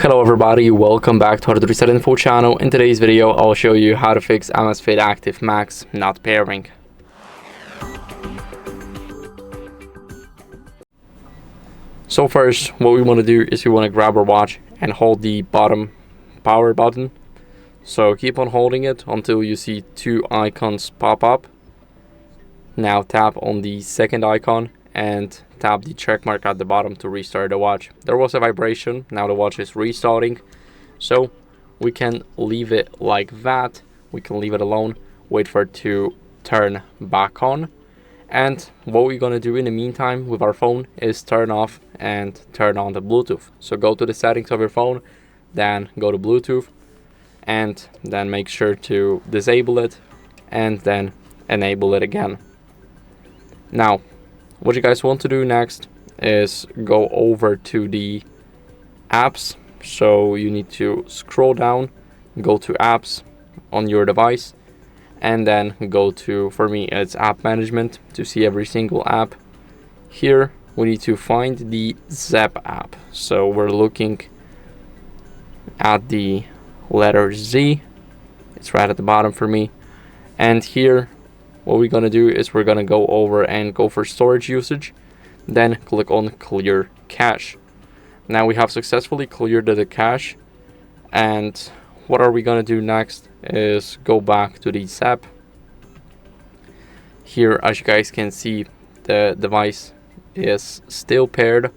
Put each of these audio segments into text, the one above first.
Hello everybody, welcome back to HardReset.Info channel. In today's video, I'll show you how to fix AMAZFIT Active Max not pairing. So first, what we want to do is we want to grab our watch and hold the bottom power button. So keep on holding it until you see two icons pop up. Now tap on the second icon and tap the check mark at the bottom to restart the watch. There was a vibration, now the watch is restarting. So we can leave it like that. We can leave it alone, wait for it to turn back on. And what we're gonna do in the meantime with our phone is turn off and turn on the Bluetooth. So go to the settings of your phone, then go to Bluetooth, and then make sure to disable it and then enable it again. Now, what you guys want to do next is go over to the apps. So you need to scroll down, go to apps on your device, and then go to, for me it's app management, to see every single app. Here we need to find the Zepp app. So we're looking at the letter Z. It's right at the bottom for me. And here what we're gonna do is we're gonna go over and go for storage usage, then click on clear cache. Now we have successfully cleared the cache, and what are we gonna do next is go back to the Zepp. Here, as you guys can see, the device is still paired,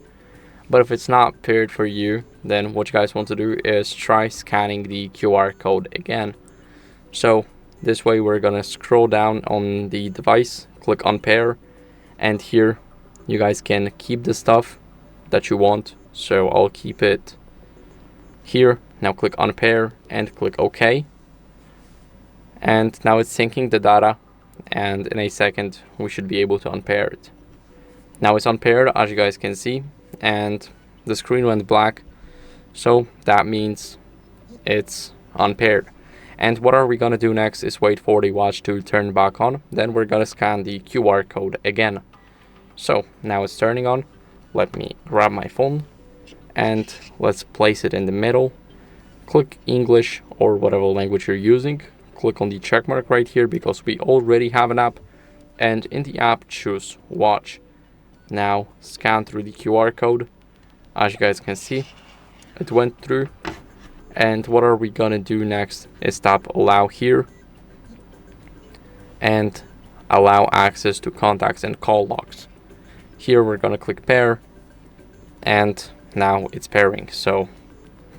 but if it's not paired for you, then what you guys want to do is try scanning the QR code again. So this way we're gonna scroll down on the device, click Unpair, and here you guys can keep the stuff that you want. So I'll keep it here. Now click Unpair and click OK. And now it's syncing the data, and in a second we should be able to unpair it. Now it's unpaired, as you guys can see, and the screen went black, so that means it's unpaired. And what are we gonna do next is wait for the watch to turn back on. Then we're gonna scan the QR code again. So now it's turning on. Let me grab my phone and let's place it in the middle. Click English or whatever language you're using. Click on the check mark right here because we already have an app, and in the app choose watch. Now scan through the QR code. As you guys can see, it went through. And what are we gonna do next is tap allow here and allow access to contacts and call logs. Here we're gonna click pair, and now it's pairing. So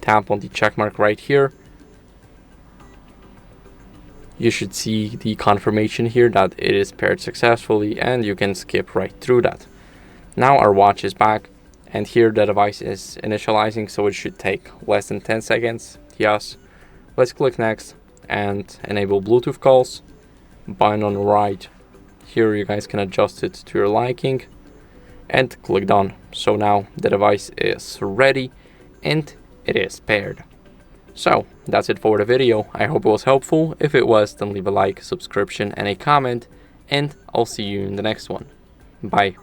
tap on the check mark right here. You should see the confirmation here that it is paired successfully, and you can skip right through that. Now our watch is back, and here the device is initializing, so it should take less than 10 seconds. Yes. Let's click next and enable Bluetooth calls. Bind on the right. Here you guys can adjust it to your liking, and click done. So now the device is ready and it is paired. So that's it for the video. I hope it was helpful. If it was, then leave a like, subscription, and a comment, and I'll see you in the next one. Bye.